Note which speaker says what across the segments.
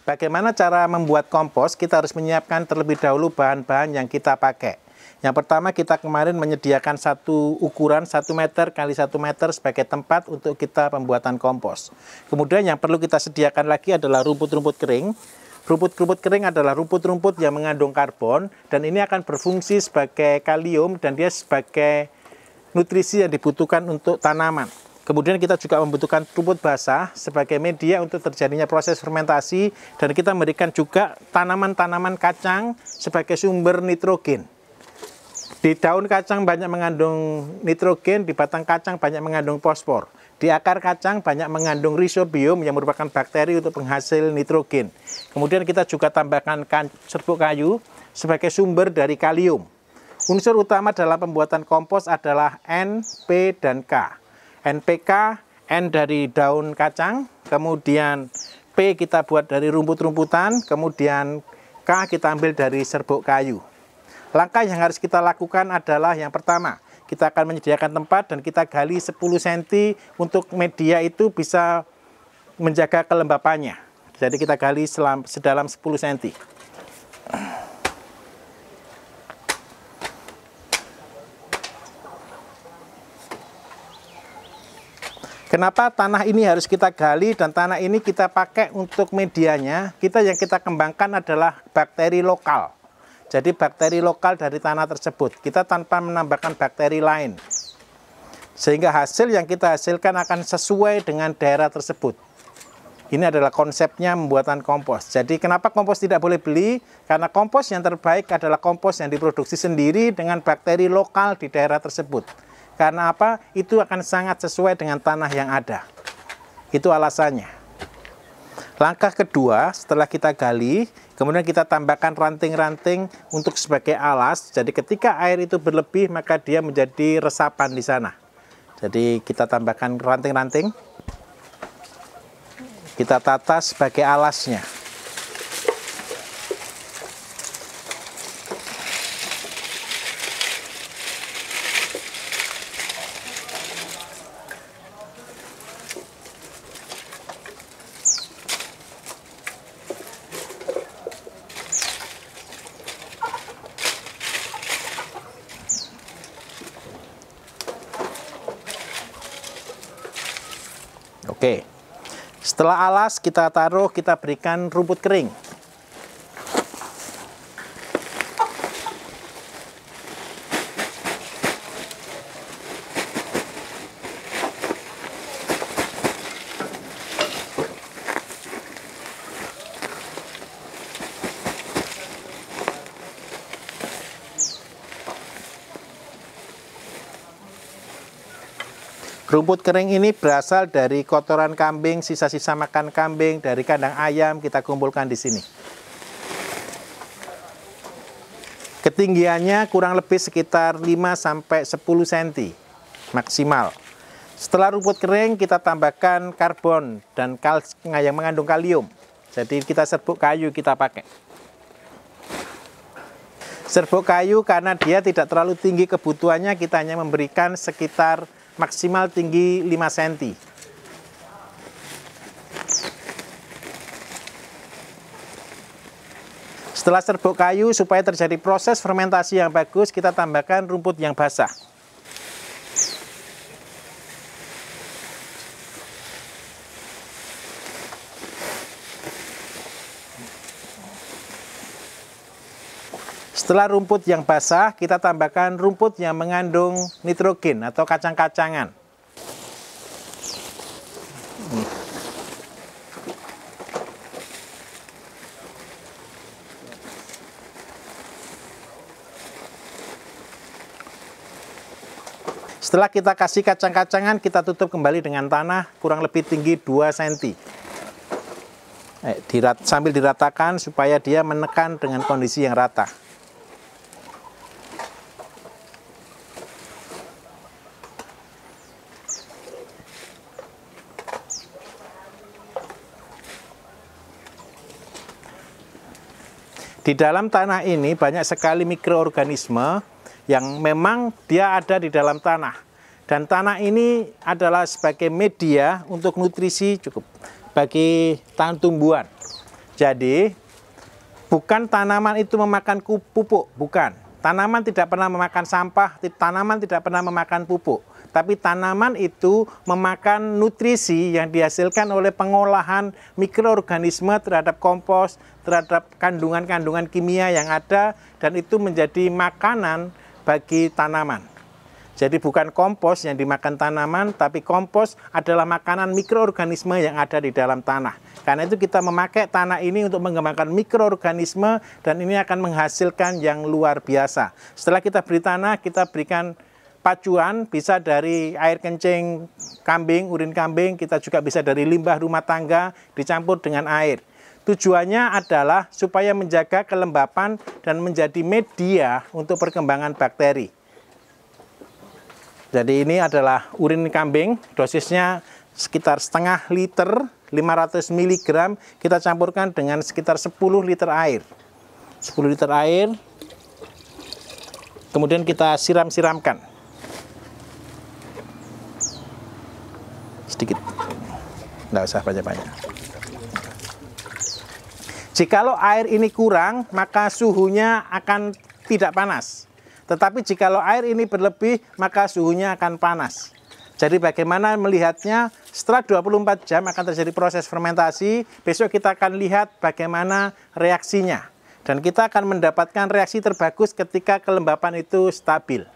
Speaker 1: Bagaimana cara membuat kompos? Kita harus menyiapkan terlebih dahulu bahan-bahan yang kita pakai. Yang pertama, kita kemarin menyediakan satu ukuran 1 meter kali 1 meter sebagai tempat untuk kita pembuatan kompos. Kemudian yang perlu kita sediakan lagi adalah rumput-rumput kering. Rumput-rumput kering adalah rumput-rumput yang mengandung karbon, dan ini akan berfungsi sebagai kalium, dan dia sebagai nutrisi yang dibutuhkan untuk tanaman. Kemudian kita juga membutuhkan rumput basah sebagai media untuk terjadinya proses fermentasi, dan kita memberikan juga tanaman-tanaman kacang sebagai sumber nitrogen. Di daun kacang banyak mengandung nitrogen, di batang kacang banyak mengandung fosfor. Di akar kacang banyak mengandung rhizobium yang merupakan bakteri untuk penghasil nitrogen. Kemudian kita juga tambahkan serbuk kayu sebagai sumber dari kalium. Unsur utama dalam pembuatan kompos adalah N, P, dan K. NPK, N dari daun kacang, kemudian P kita buat dari rumput-rumputan, kemudian K kita ambil dari serbuk kayu. Langkah yang harus kita lakukan adalah yang pertama, kita akan menyediakan tempat dan kita gali 10 cm untuk media itu bisa menjaga kelembapannya. Jadi kita gali sedalam 10 cm. Kenapa tanah ini harus kita gali dan tanah ini kita pakai untuk medianya? Yang kita kembangkan adalah bakteri lokal. Jadi bakteri lokal dari tanah tersebut, kita tanpa menambahkan bakteri lain. Sehingga hasil yang kita hasilkan akan sesuai dengan daerah tersebut. Ini adalah konsepnya pembuatan kompos. Jadi kenapa kompos tidak boleh beli? Karena kompos yang terbaik adalah kompos yang diproduksi sendiri dengan bakteri lokal di daerah tersebut. Karena apa? Itu akan sangat sesuai dengan tanah yang ada. Itu alasannya. Langkah kedua, setelah kita gali, kemudian kita tambahkan ranting-ranting untuk sebagai alas. Jadi ketika air itu berlebih, maka dia menjadi resapan di sana. Jadi kita tambahkan ranting-ranting. Kita tata sebagai alasnya. Oke, setelah alas kita taruh, kita berikan rumput kering. Rumput kering ini berasal dari kotoran kambing, sisa-sisa makan kambing, dari kandang ayam kita kumpulkan di sini. Ketinggiannya kurang lebih sekitar 5-10 cm maksimal. Setelah rumput kering kita tambahkan karbon dan yang mengandung kalium. Jadi kita serbuk kayu kita pakai. Serbuk kayu karena dia tidak terlalu tinggi kebutuhannya, kita hanya memberikan sekitar maksimal tinggi 5 cm. Setelah serbuk kayu, supaya terjadi proses fermentasi yang bagus, kita tambahkan rumput yang basah. Setelah rumput yang basah, kita tambahkan rumput yang mengandung nitrogen atau kacang-kacangan. Setelah kita kasih kacang-kacangan, kita tutup kembali dengan tanah kurang lebih tinggi 2 cm. Sambil diratakan supaya dia menekan dengan kondisi yang rata. Di dalam tanah ini banyak sekali mikroorganisme yang memang dia ada di dalam tanah. Dan tanah ini adalah sebagai media untuk nutrisi cukup bagi tumbuhan. Jadi, bukan tanaman itu memakan pupuk, bukan. Tanaman tidak pernah memakan sampah, tanaman tidak pernah memakan pupuk. Tapi tanaman itu memakan nutrisi yang dihasilkan oleh pengolahan mikroorganisme terhadap kompos, terhadap kandungan-kandungan kimia yang ada, dan itu menjadi makanan bagi tanaman. Jadi bukan kompos yang dimakan tanaman, tapi kompos adalah makanan mikroorganisme yang ada di dalam tanah. Karena itu kita memakai tanah ini untuk mengembangkan mikroorganisme, dan ini akan menghasilkan yang luar biasa. Setelah kita beri tanah, kita berikan pacuan, bisa dari air kencing kambing, urin kambing, kita juga bisa dari limbah rumah tangga dicampur dengan air. Tujuannya adalah supaya menjaga kelembapan dan menjadi media untuk perkembangan bakteri. Jadi ini adalah urin kambing, dosisnya sekitar setengah liter, 500 mg, kita campurkan dengan sekitar 10 liter air. 10 liter air, kemudian kita siram-siramkan. Sedikit, nggak usah banyak-banyak. Jikalau air ini kurang, maka suhunya akan tidak panas. Tetapi jikalau air ini berlebih, maka suhunya akan panas. Jadi bagaimana melihatnya? Setelah 24 jam akan terjadi proses fermentasi. Besok kita akan lihat bagaimana reaksinya. Dan kita akan mendapatkan reaksi terbagus ketika kelembapan itu stabil.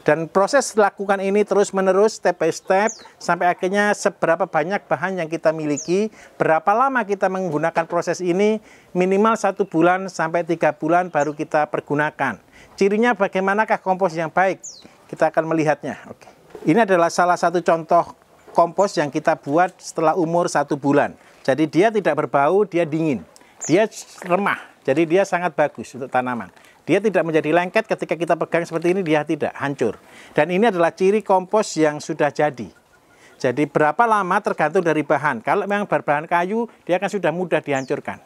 Speaker 1: Dan proses lakukan ini terus-menerus, step by step, sampai akhirnya seberapa banyak bahan yang kita miliki, berapa lama kita menggunakan proses ini, minimal 1 bulan sampai 3 bulan baru kita pergunakan. Cirinya bagaimanakah kompos yang baik? Kita akan melihatnya. Oke. Ini adalah salah satu contoh kompos yang kita buat setelah umur 1 bulan. Jadi dia tidak berbau, dia dingin. Dia remah, jadi dia sangat bagus untuk tanaman. Dia tidak menjadi lengket ketika kita pegang seperti ini, dia tidak hancur. Dan ini adalah ciri kompos yang sudah jadi. Jadi berapa lama tergantung dari bahan. Kalau memang berbahan kayu, dia akan sudah mudah dihancurkan.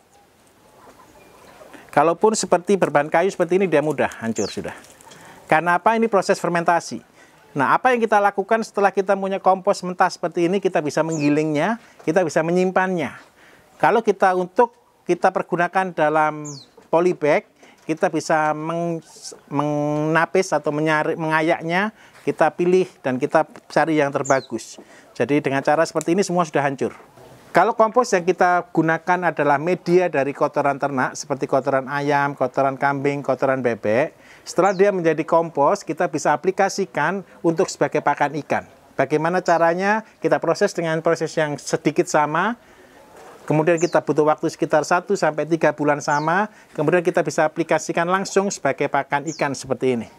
Speaker 1: Kalaupun seperti berbahan kayu seperti ini, dia mudah hancur sudah. Karena apa? Ini proses fermentasi. Nah, apa yang kita lakukan setelah kita punya kompos mentah seperti ini, kita bisa menggilingnya, kita bisa menyimpannya. Kalau kita pergunakan dalam polybag, kita bisa menapis atau mengayaknya, kita pilih dan kita cari yang terbagus. Jadi dengan cara seperti ini semua sudah hancur. Kalau kompos yang kita gunakan adalah media dari kotoran ternak, seperti kotoran ayam, kotoran kambing, kotoran bebek, setelah dia menjadi kompos, kita bisa aplikasikan untuk sebagai pakan ikan. Bagaimana caranya? Kita proses dengan proses yang sedikit sama. Kemudian kita butuh waktu sekitar 1-3 bulan sama, kemudian kita bisa aplikasikan langsung sebagai pakan ikan seperti ini.